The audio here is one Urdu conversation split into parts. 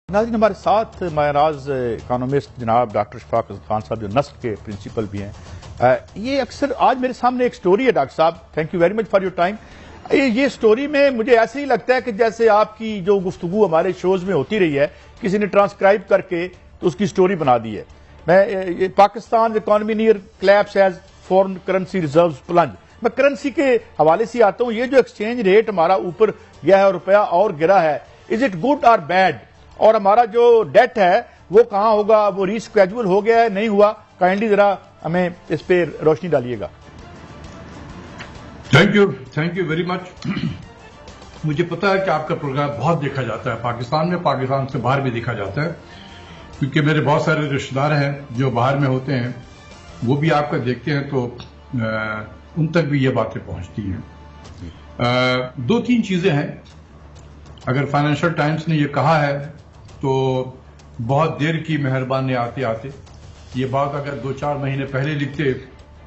ناظرین، ہمارے ساتھ ماہراز اکانومسٹ جناب ڈاکٹر اشفاق خان صاحب جو نسل کے پرنسپل بھی ہیں. یہ اکثر آج میرے سامنے ایک سٹوری ہے ڈاکٹر صاحب، thank you very much for your time. یہ سٹوری میں مجھے ایسے ہی لگتا ہے کہ جیسے آپ کی جو گفتگو ہمارے شوز میں ہوتی رہی ہے کسی نے ٹرانسکرائب کر کے تو اس کی سٹوری بنا دی ہے. میں Pakistan economy near collapse as foreign currency reserves plunge, میں کرنسی کے حوالے سے آتا ہوں. یہ جو ایکسچینج ریٹ ہمارا اوپر گیا ہے، روپیہ اور گرا ہے، از اٹ گڈ اور بیڈ؟ اور ہمارا جو ڈیٹ ہے وہ کہاں ہوگا؟ وہ ری اسکیجول ہو گیا ہے نہیں ہوا؟ کائنڈلی ذرا ہمیں اس پہ روشنی ڈالیے گا. Thank you very much. مجھے پتا ہے کہ آپ کا پروگرام بہت دیکھا جاتا ہے پاکستان میں، پاکستان سے باہر بھی دیکھا جاتا ہے، کیونکہ میرے بہت سارے رشتہ دار ہیں جو باہر میں ہوتے ہیں، وہ بھی آپ کا دیکھتے ہیں تو ان تک بھی یہ باتیں پہنچتی ہیں. دو تین چیزیں ہیں. اگر فائنینشل ٹائمز نے یہ کہا ہے تو بہت دیر کی مہربانی آتے آتے، یہ بات اگر 2-4 مہینے پہلے لکھتے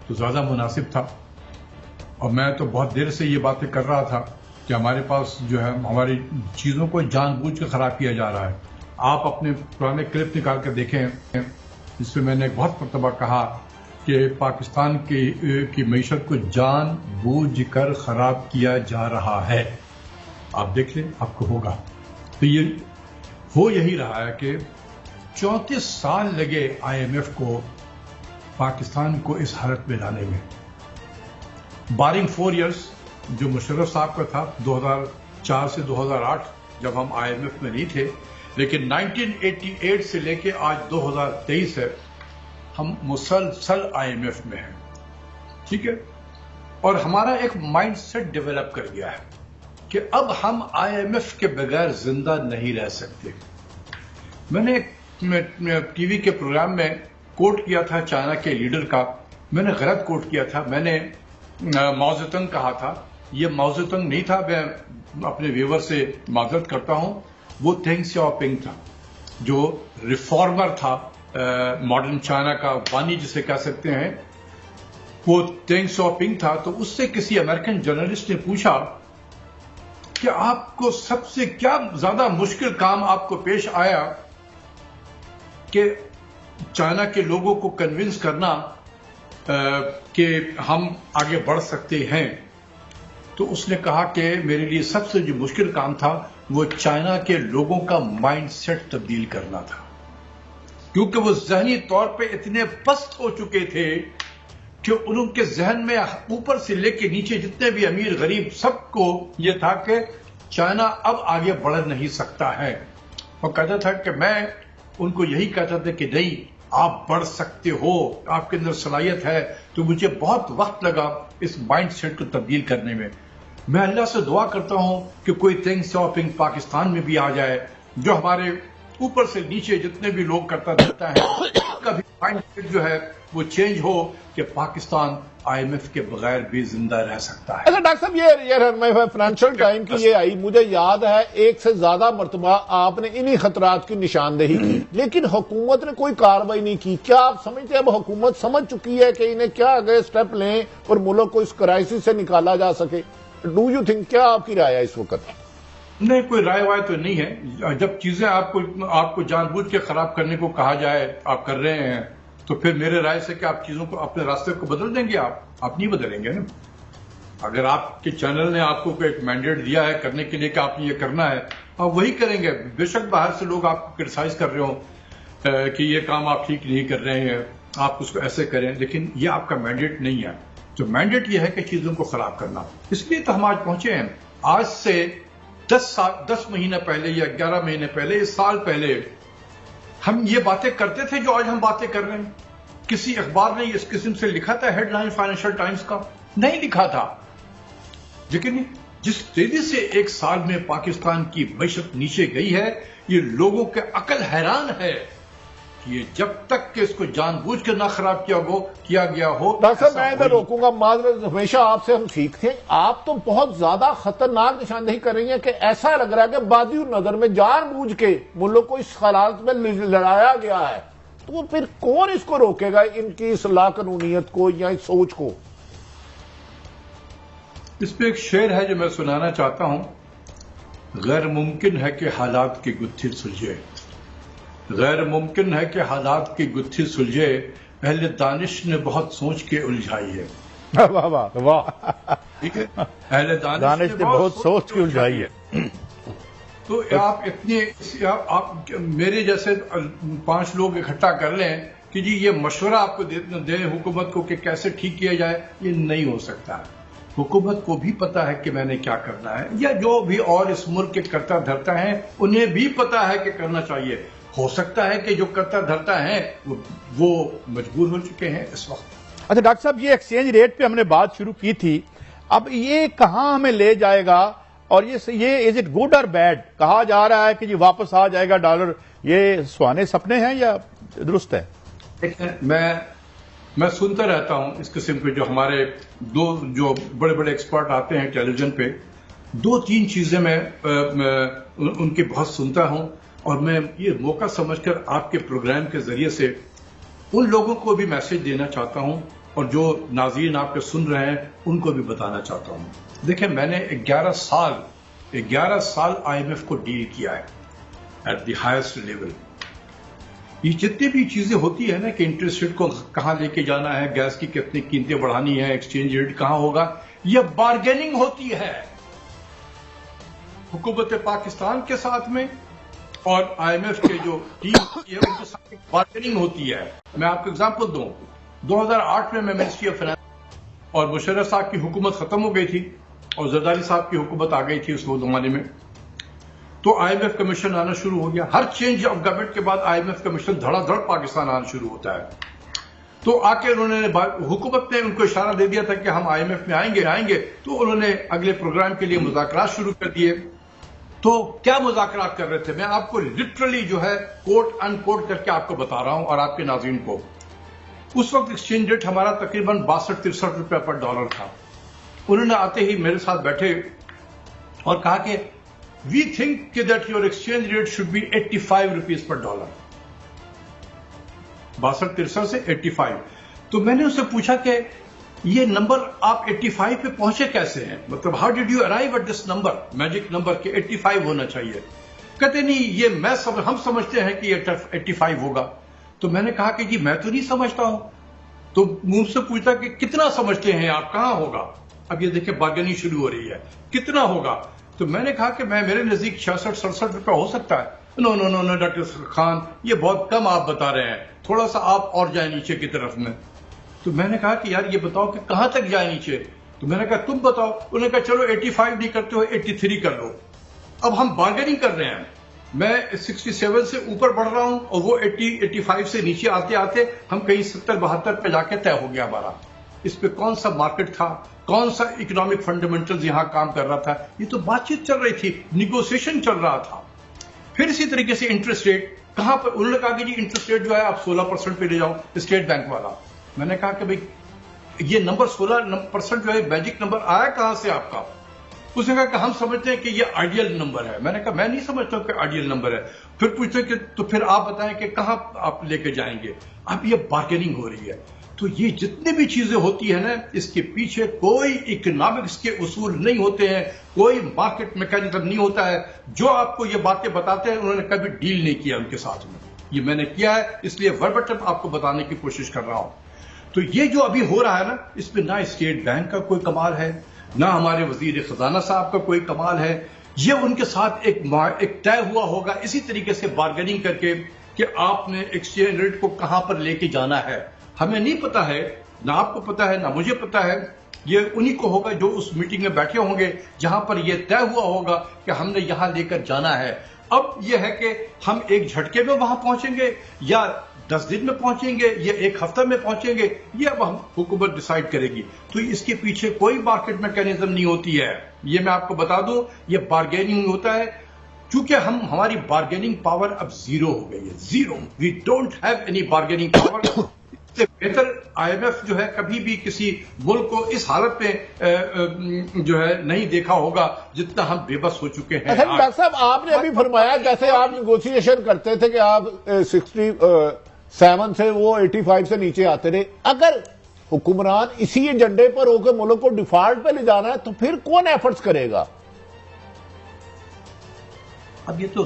تو زیادہ مناسب تھا. اور میں تو بہت دیر سے یہ باتیں کر رہا تھا کہ ہمارے پاس جو ہے ہماری چیزوں کو جان بوجھ کے خراب کیا جا رہا ہے. آپ اپنے پرانے کلپ نکال کر دیکھیں، جس میں نے ایک بہت مرتبہ کہا کہ پاکستان کی معیشت کو جان بوجھ کر خراب کیا جا رہا ہے. آپ دیکھ لیں، آپ کو ہوگا. تو یہ ہو یہی رہا ہے کہ 34 سال لگے IMF کو پاکستان کو اس حالت میں لانے میں. بارنگ 4 ایئرس جو مشرف صاحب کا تھا 2004 سے 2008 جب ہم IMF میں نہیں تھے، لیکن 1988 سے لے کے آج 2023 ہے ہم مسلسل IMF میں ہیں. ٹھیک ہے. اور ہمارا ایک مائنڈ سیٹ ڈیولپ کر گیا ہے کہ اب ہم IMF کے بغیر زندہ نہیں رہ سکتے. میں نے ٹی وی کے پروگرام میں کوٹ کیا تھا چائنا کے لیڈر کا. میں نے غلط کوٹ کیا تھا، میں نے ماؤ زیڈونگ کہا تھا. یہ ماؤ زیڈونگ نہیں تھا، میں اپنے ویور سے معذرت کرتا ہوں. وہ دینگ سیاؤ پنگ تھا جو ریفارمر تھا، ماڈرن چائنا کا بانی جسے کہہ سکتے ہیں. وہ دینگ سیاؤ پنگ تھا. تو اس سے کسی امریکن جرنلسٹ نے پوچھا کہ آپ کو سب سے کیا زیادہ مشکل کام آپ کو پیش آیا کہ چائنا کے لوگوں کو کنونس کرنا کہ ہم آگے بڑھ سکتے ہیں. تو اس نے کہا کہ میرے لیے سب سے جو مشکل کام تھا وہ چائنا کے لوگوں کا مائنڈ سیٹ تبدیل کرنا تھا، کیونکہ وہ ذہنی طور پہ اتنے پست ہو چکے تھے کہ ان کے ذہن میں اوپر سے لے کے نیچے جتنے بھی امیر غریب سب کو یہ تھا کہ چائنا اب آگے بڑھ نہیں سکتا ہے. وہ کہتا تھا کہ میں ان کو یہی کہتا تھا کہ نہیں، آپ بڑھ سکتے ہو، آپ کے اندر صلاحیت ہے. تو مجھے بہت وقت لگا اس مائنڈ سیٹ کو تبدیل کرنے میں. میں اللہ سے دعا کرتا ہوں کہ کوئی دینگ سیاؤ پنگ پاکستان میں بھی آ جائے جو ہمارے اوپر سے نیچے جتنے بھی لوگ کرتا رہتا ہے اس کا بھی مائنڈ سیٹ جو ہے وہ چینج ہو کہ پاکستان IMF کے بغیر بھی زندہ رہ سکتا ہے. اچھا ڈاکٹر صاحب، یہ فائنینشیل ٹائم کی یہ آئی، مجھے یاد ہے ایک سے زیادہ مرتبہ آپ نے انہی خطرات کی نشاندہی کی، لیکن حکومت نے کوئی کارروائی نہیں کی. کیا آپ سمجھتے ہیں اب حکومت سمجھ چکی ہے کہ انہیں کیا آگے سٹیپ لیں اور ملک کو اس کرائسس سے نکالا جا سکے؟ ڈو یو تھنک، کیا آپ کی رائے ہے اس وقت؟ نہیں، کوئی رائے وائے تو نہیں ہے. جب چیزیں آپ کو جان بوجھ کے خراب کرنے کو کہا جائے، آپ کر رہے ہیں، تو پھر میرے رائے سے کہ آپ چیزوں کو اپنے راستے کو بدل دیں گے. آپ نہیں بدلیں گے نا. اگر آپ کے چینل نے آپ کو ایک مینڈیٹ دیا ہے کرنے کے لیے کہ آپ نے یہ کرنا ہے، آپ وہی کریں گے. بے شک باہر سے لوگ آپ کو کرٹیسائز کر رہے ہوں کہ یہ کام آپ ٹھیک نہیں کر رہے ہیں، آپ اس کو ایسے کریں، لیکن یہ آپ کا مینڈیٹ نہیں ہے. جو مینڈیٹ یہ ہے کہ چیزوں کو خراب کرنا. اس لیے تو ہم آج پہنچے ہیں. آج سے 10 مہینے پہلے یا 11 مہینے پہلے، اس سال پہلے ہم یہ باتیں کرتے تھے جو آج ہم باتیں کر رہے ہیں. کسی اخبار نے اس قسم سے لکھا تھا ہیڈ لائن فائنینشل ٹائمز کا؟ نہیں لکھا تھا. لیکن جس تیزی سے ایک سال میں پاکستان کی معیشت نیچے گئی ہے، یہ لوگوں کے عقل حیران ہے کہ یہ جب تک کہ اس کو جان بوجھ کر نہ خراب کیا گیا ہو. ڈاکٹر صاحب، میں ادھر روکوں گا، معذرت، ہمیشہ آپ سے ہم سیکھتے ہیں. آپ تو بہت زیادہ خطرناک نشاندہی کر رہی ہیں کہ ایسا لگ رہا ہے کہ بادی نظر میں جان بوجھ کے ملک کو اس حالات میں لڑایا گیا ہے. تو پھر کون اس کو روکے گا، ان کی اس لا قانونیت کو یا اس سوچ کو؟ اس پہ ایک شعر ہے جو میں سنانا چاہتا ہوں. غیر ممکن ہے کہ حالات کی گتھی سلجھے، غیر ممکن ہے کہ حالات کی گتھی سلجھے، اہل دانش نے بہت سوچ کے الجھائی ہے. واہ واہ واہ، ٹھیک ہے، اہل دانش نے بہت سوچ کے الجھائی ہے. تو آپ اتنے آپ میرے جیسے 5 لوگ اکٹھا کر لیں کہ جی یہ مشورہ آپ کو دیں حکومت کو کہ کیسے ٹھیک کیا جائے، یہ نہیں ہو سکتا. حکومت کو بھی پتا ہے کہ میں نے کیا کرنا ہے، یا جو بھی اور اس ملک کے کرتا دھرتا ہیں انہیں بھی پتا ہے کہ کرنا چاہیے. ہو سکتا ہے کہ جو کرتا دھرتا ہیں وہ مجبور ہو چکے ہیں اس وقت. اچھا ڈاکٹر صاحب، یہ ایکسچینج ریٹ پہ ہم نے بات شروع کی تھی، اب یہ کہاں ہمیں لے جائے گا، اور یہ از اٹ گڈ اور بیڈ؟ کہا جا رہا ہے کہ جی واپس آ جائے گا ڈالر، یہ سوانے سپنے ہیں یا درست ہے؟ میں سنتا رہتا ہوں اس قسم کے جو ہمارے جو بڑے بڑے ایکسپرٹ آتے ہیں ٹیلی ویژن پہ، 2-3 چیزیں میں ان کی بہت سنتا ہوں، اور میں یہ موقع سمجھ کر آپ کے پروگرام کے ذریعے سے ان لوگوں کو بھی میسج دینا چاہتا ہوں، اور جو ناظرین آپ کے سن رہے ہیں ان کو بھی بتانا چاہتا ہوں. دیکھیں، میں نے 11 سال آئی ایم ایف کو ڈیل کیا ہے ایٹ دی ہائیسٹ لیول. یہ جتنی بھی چیزیں ہوتی ہیں نا کہ انٹرسٹ ریٹ کو کہاں لے کے جانا ہے، گیس کی کتنی قیمتیں بڑھانی ہے، ایکسچینج ریٹ کہاں ہوگا، یہ بارگیننگ ہوتی ہے حکومت پاکستان کے ساتھ میں اور آئی ایم ایف کے جو ٹیم ہے ان کے ساتھ بارگیننگ ہوتی ہے. میں آپ کو اگزامپل دوں، 2008 میں منسٹری آف فائنانس اور مشرف صاحب کی حکومت ختم ہو گئی تھی اور زرداری صاحب کی حکومت آ گئی تھی اس زمانے میں، تو آئی ایم ایف کمیشن آنا شروع ہو گیا. ہر چینج آف گورنمنٹ کے بعد آئی ایم ایف کمیشن دھڑا دھڑ پاکستان آنا شروع ہوتا ہے. تو آ کے انہوں نے حکومت نے ان کو اشارہ دے دیا تھا کہ ہم آئی ایم ایف میں آئیں گے، تو انہوں نے اگلے پروگرام کے لیے مذاکرات شروع کر دیے. تو کیا مذاکرات کر رہے تھے، میں آپ کو لٹرلی جو ہے کوٹ ان کوٹ کر کے آپ کو بتا رہا ہوں اور آپ کے ناظرین کو. اس وقت ایکسچینج ریٹ ہمارا تقریباً 62-63 روپے پر ڈالر تھا. انہوں نے آتے ہی میرے ساتھ بیٹھے اور کہا کہ we think that your exchange rate should be 85 rupees per dollar. 62-63 سے 85. تو میں نے اس سے پوچھا کہ یہ نمبر آپ 85 پہ پہنچے کیسے ہیں، مطلب how did you arrive at this number, magic number کہ 85 ہونا چاہیے. کہتے نہیں، یہ ہم سمجھتے ہیں کہ یہ 85 ہوگا. تو میں نے کہا کہ جی میں تو نہیں سمجھتا ہوں. تو مجھ سے پوچھتا کہ کتنا سمجھتے ہیں آپ، کہاں ہوگا. اب یہ دیکھیں بارگیننگ شروع ہو رہی ہے، کتنا ہوگا. تو میں نے کہا کہ میرے نزدیک 66-67 روپے ہو سکتا ہے. نو ڈاکٹر خان، یہ بہت کم آپ بتا رہے ہیں، تھوڑا سا آپ اور جائیں نیچے کی طرف میں. تو میں نے کہا کہ یار یہ بتاؤ کہ کہاں تک جائے نیچے. تو میں نے کہا تم بتاؤ. انہوں نے کہا چلو 85 نہیں کرتے ہو 83 کر لو. اب ہم بارگیننگ کر رہے ہیں، میں 67 سے اوپر بڑھ رہا ہوں اور وہ 80-85 سے نیچے آتے آتے ہم کہیں 70-72 پہ جا کے طے ہو گیا ہمارا. اس پہ کون سا مارکیٹ تھا، کون سا اکنامک فنڈامنٹل یہاں کام کر رہا تھا، یہ تو بات چیت چل رہی تھی، نیگوسیشن چل رہا تھا. پھر اسی طریقے سے انٹرسٹ ریٹ کہاں پر، انہوں نے کہا کہ جی انٹرسٹ ریٹ جو ہے آپ 16% پہ لے جاؤ، اسٹیٹ بینک والا. میں نے کہا کہ بھئی یہ نمبر 16% جو ہے میجک نمبر آیا کہاں سے آپ کا. اس نے کہا کہ ہم سمجھتے ہیں کہ یہ آئیڈیل نمبر ہے. میں نے کہا میں نہیں سمجھتا ہوں کہ آئیڈیل نمبر ہے. پھر پوچھتے کہ تو پھر آپ بتائیں کہ کہاں آپ لے کے جائیں گے. اب یہ بارگیننگ ہو رہی ہے. تو یہ جتنی بھی چیزیں ہوتی ہیں نا، اس کے پیچھے کوئی اکنامکس کے اصول نہیں ہوتے ہیں، کوئی مارکیٹ میکینزم نہیں ہوتا ہے. جو آپ کو یہ باتیں بتاتے ہیں انہوں نے کبھی ڈیل نہیں کیا ان کے ساتھ میں. یہ میں نے کیا ہے، اس لیے وربٹم آپ کو بتانے کی کوشش کر رہا ہوں. تو یہ جو ابھی ہو رہا ہے نا، اس میں نہ اسٹیٹ بینک کا کوئی کمال ہے، نہ ہمارے وزیر خزانہ صاحب کا کوئی کمال ہے. یہ ان کے ساتھ ایک طے ہوا ہوگا اسی طریقے سے بارگیننگ کر کے کہ آپ نے ایکسچینج ریٹ کو کہاں پر لے کے جانا ہے. ہمیں نہیں پتا ہے، نہ آپ کو پتا ہے نہ مجھے پتا ہے. یہ انہی کو ہوگا جو اس میٹنگ میں بیٹھے ہوں گے جہاں پر یہ طے ہوا ہوگا کہ ہم نے یہاں لے کر جانا ہے. اب یہ ہے کہ ہم ایک جھٹکے میں وہاں پہنچیں گے یا 10 دن میں پہنچیں گے یا 1 ہفتہ میں پہنچیں گے، یہ اب ہم حکومت ڈیسائیڈ کرے گی. تو اس کے پیچھے کوئی مارکیٹ میکینزم نہیں ہوتی ہے. یہ میں آپ کو بتا دوں، یہ بارگیننگ ہوتا ہے. چونکہ ہماری بارگیننگ پاور اب 0 ہو گئی ہے، 0. We don't have any bargaining power. سے بہتر آئی ایم ایف جو ہے کبھی بھی کسی ملک کو اس حالت میں جو ہے نہیں دیکھا ہوگا جتنا ہم بے بس ہو چکے ہیں. اچھا ڈاکٹر صاحب، آپ نے ابھی فرمایا جیسے آپ نیگوشیشن کرتے تھے کہ آپ 67 سے وہ 85 سے نیچے آتے رہے. اگر حکمران اسی ایجنڈے پر ہو کے ملک کو ڈیفالٹ پہ لے جانا ہے تو پھر کون ایفرٹس کرے گا؟ اب یہ تو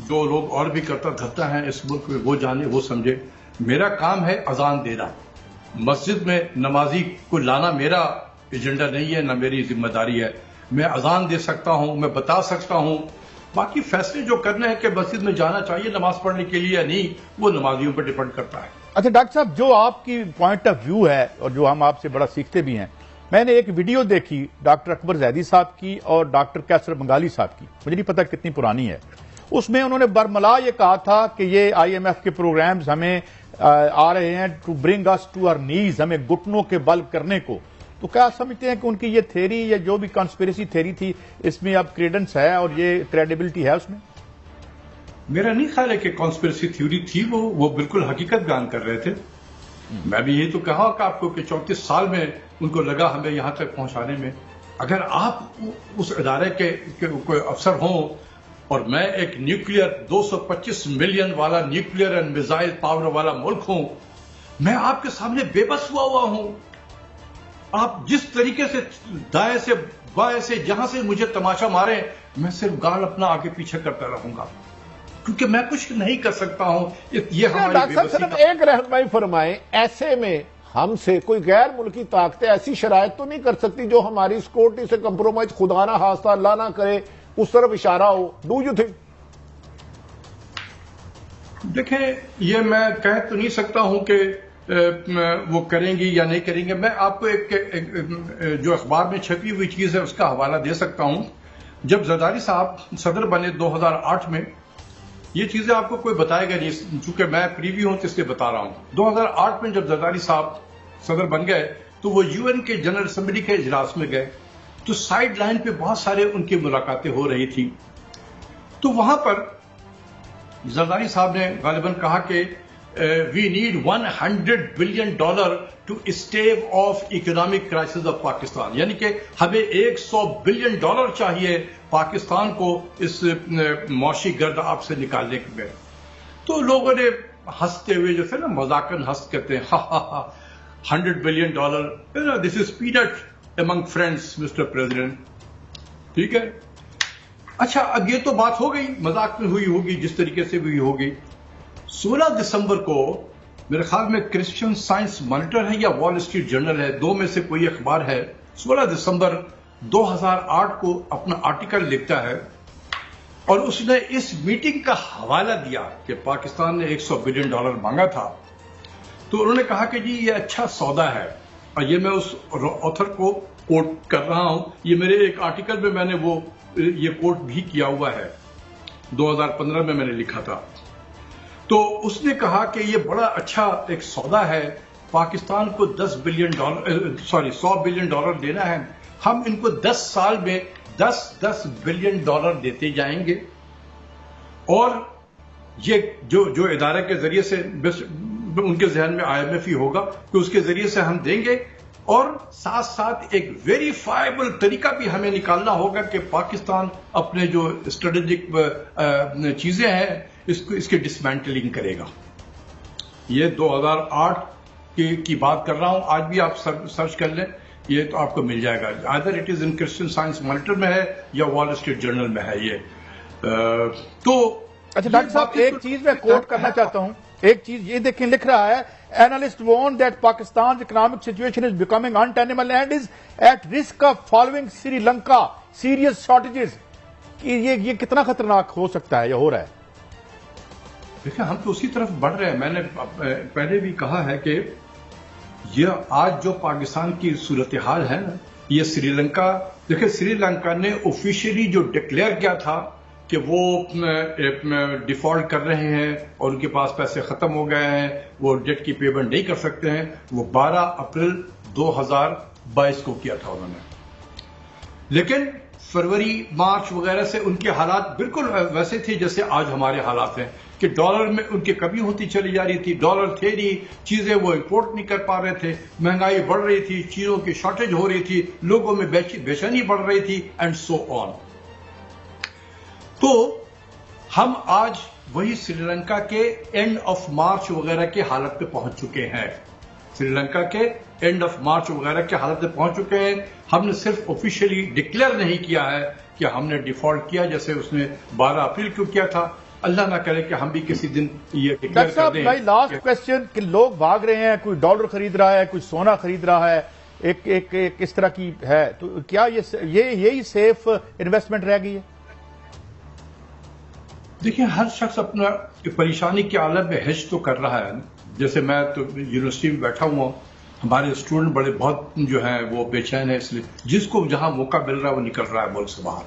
جو لوگ اور بھی کرتا دھرتا ہیں اس ملک میں وہ جانے وہ سمجھے. میرا کام ہے اذان دینا. مسجد میں نمازی کو لانا میرا ایجنڈا نہیں ہے، نہ میری ذمہ داری ہے. میں اذان دے سکتا ہوں، میں بتا سکتا ہوں. باقی فیصلے جو کرنے ہیں کہ مسجد میں جانا چاہیے نماز پڑھنے کے لیے یا نہیں، وہ نمازیوں پر ڈیپینڈ کرتا ہے. اچھا ڈاکٹر صاحب، جو آپ کی پوائنٹ آف ویو ہے اور جو ہم آپ سے بڑا سیکھتے بھی ہیں، میں نے ایک ویڈیو دیکھی ڈاکٹر اکبر زیدی صاحب کی اور ڈاکٹر کیسر بنگالی صاحب کی، مجھے نہیں پتا کتنی پرانی ہے. اس میں انہوں نے برملا یہ کہا تھا کہ یہ IMF کے پروگرامز ہمیں آ رہے ہیں to bring us to our نیز، ہمیں گھٹنوں کے بل کرنے کو. تو کیا سمجھتے ہیں کہ ان کی یہ تھیری یا جو بھی کانسپیریسی تھیری تھی اس میں اب کریڈنس ہے اور یہ کریڈیبلٹی ہے اس میں؟ میرا نہیں خیال ہے کہ کانسپیریسی تھیوری تھی، وہ بالکل حقیقت بیان کر رہے تھے. میں بھی یہی تو کہا کہ آپ کو کہ 34 سال میں ان کو لگا ہمیں یہاں تک پہنچانے میں. اگر آپ اس ادارے کے کوئی افسر ہوں اور میں ایک نیوکلیئر 225 ملین والا نیوکلیئر اینڈ میزائل پاور والا ملک ہوں، میں آپ کے سامنے بے بس ہوا ہوں. آپ جس طریقے سے دائیں سے بائیں سے جہاں سے مجھے تماشا مارے، میں صرف گال اپنا آگے پیچھے کرتا رہوں گا کیونکہ میں کچھ نہیں کر سکتا ہوں. یہ ہماری ڈاکٹر صاحب صرف ایک رہنمائی فرمائیں، ایسے میں ہم سے کوئی غیر ملکی طاقتیں ایسی شرائط تو نہیں کر سکتی جو ہماری سیکورٹی سے کمپرومائز، خدا نہ خواستہ اللہ نہ کرے اس طرف اشارہ ہو؟ Do you think? دیکھیں، یہ میں کہہ تو نہیں سکتا ہوں کہ وہ کریں گی یا نہیں کریں گے. میں آپ کو ایک جو اخبار میں چھپی ہوئی چیز ہے اس کا حوالہ دے سکتا ہوں. جب زرداری صاحب صدر بنے 2008 میں، یہ چیزیں آپ کو کوئی بتائے گا نہیں، چونکہ میں پریویو ہوں تو اس لیے بتا رہا ہوں. 2008 میں جب زرداری صاحب صدر بن گئے تو وہ UN کے جنرل اسمبلی کے اجلاس میں گئے تو سائیڈ لائن پہ بہت سارے ان کی ملاقاتیں ہو رہی تھی. تو وہاں پر زرداری صاحب نے غالباً کہا کہ we need $100 billion to stave off economic crisis of Pakistan, یعنی کہ ہمیں $100 بلین چاہیے پاکستان کو اس معاشی گرداب سے نکالنے کے لیے. تو لوگوں نے ہنستے ہوئے جو تھے نا، مذاقن ہنس کہتے ہیں $100 بلین، دس از پینٹ امنگ فرینڈز مسٹر پریزیڈنٹ. ٹھیک ہے، اچھا اب یہ تو بات ہو گئی، مذاق میں ہوئی ہوگی جس طریقے سے بھی ہوگی. 16 دسمبر کو میرے خیال میں کرسچین سائنس مانیٹر ہے یا وال اسٹریٹ جرنل ہے، دو میں سے کوئی اخبار ہے، 16 دسمبر 2008 کو اپنا آرٹیکل لکھتا ہے اور اس نے اس میٹنگ کا حوالہ دیا کہ پاکستان نے $100 بلین مانگا تھا. تو انہوں نے کہا کہ جی یہ اچھا سودا ہے، اور یہ میں اس آتھر کو کوٹ کر رہا ہوں، یہ میرے ایک آرٹیکل میں میں نے یہ کوٹ بھی کیا ہوا ہے، 2015 میں نے لکھا تھا. تو اس نے کہا کہ یہ بڑا اچھا ایک سودا ہے، پاکستان کو $100 بلین دینا ہے، ہم ان کو 10 سال میں $10 بلین دیتے جائیں گے، اور یہ جو ادارے کے ذریعے سے ان کے ذہن میں IMF ہی ہوگا کہ اس کے ذریعے سے ہم دیں گے، اور ساتھ ساتھ ایک ویریفائبل طریقہ بھی ہمیں نکالنا ہوگا کہ پاکستان اپنے جو اسٹریٹجک چیزیں ہیں اس کی ڈسمینٹلنگ کرے گا. یہ 2008 کی بات کر رہا ہوں، آج بھی آپ سرچ کر لیں، یہ تو آپ کو مل جائے گا. Either it is in Christian Science Monitor میں ہے یا وال اسٹریٹ جرنل میں ہے یہ. تو اچھا ڈاکٹر صاحب، ایک چیز میں کوٹ کرنا چاہتا ہوں، ایک چیز یہ دیکھیں لکھ رہا ہے، analyst warn that Pakistan economic situation is becoming untenable and is at risk of following Sri Lanka serious shortages. یہ کتنا خطرناک ہو سکتا ہے یا ہو رہا ہے؟ دیکھیں، ہم تو اسی طرف بڑھ رہے ہیں. میں نے پہلے بھی کہا ہے کہ یہ آج جو پاکستان کی صورتحال ہے نا، یہ سری لنکا، دیکھیں سری لنکا نے آفیشیلی جو ڈکلیئر کیا تھا کہ وہ ڈیفالٹ کر رہے ہیں اور ان کے پاس پیسے ختم ہو گئے ہیں، وہ ڈیٹ کی پیمنٹ نہیں کر سکتے ہیں، وہ 12 اپریل 2022 کو کیا تھا انہوں نے. لیکن فروری مارچ وغیرہ سے ان کے حالات بالکل ویسے تھے جیسے آج ہمارے حالات ہیں کہ ڈالر میں ان کی کمی ہوتی چلی جا رہی تھی، ڈالر تھے نہیں، چیزیں وہ امپورٹ نہیں کر پا رہے تھے، مہنگائی بڑھ رہی تھی، چیزوں کی شارٹیج ہو رہی تھی، لوگوں میں بے چینی بڑھ رہی تھی، اینڈ سو آن. تو ہم آج وہی سری لنکا کے اینڈ آف مارچ وغیرہ کے حالت پہ پہنچ چکے ہیں. سری لنکا کے اینڈ آف مارچ وغیرہ کے حالت پہ پہنچ چکے ہیں. ہم نے صرف آفیشیلی ڈکلیئر نہیں کیا ہے کہ ہم نے ڈیفالٹ کیا جیسے اس نے 12 اپریل کو کیا تھا. اللہ نہ کرے کہ ہم بھی کسی دن یہ ڈکلیئر ڈاکٹر کر صاحب دیں مائی لاسٹ کوشچن کہ لوگ بھاگ رہے ہیں، کوئی ڈالر خرید رہا ہے، کوئی سونا خرید رہا ہے، ایک اس طرح کی ہے، تو کیا یہی سیف انویسٹمنٹ رہ گئی ہے؟ دیکھیں ہر شخص اپنا پریشانی کے عالم میں ہیج تو کر رہا ہے. جیسے میں تو یونیورسٹی میں بیٹھا ہوا ہوں، ہمارے اسٹوڈنٹ بہت جو ہیں وہ بے چین ہے، اس لیے جس کو جہاں موقع مل رہا ہے وہ نکل رہا ہے ملک سے باہر.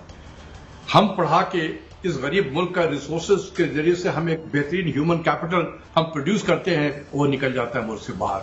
ہم پڑھا کے اس غریب ملک کا ریسورسز کے ذریعے سے ہم ایک بہترین ہیومن کیپٹل ہم پروڈیوس کرتے ہیں، وہ نکل جاتا ہے ملک سے باہر.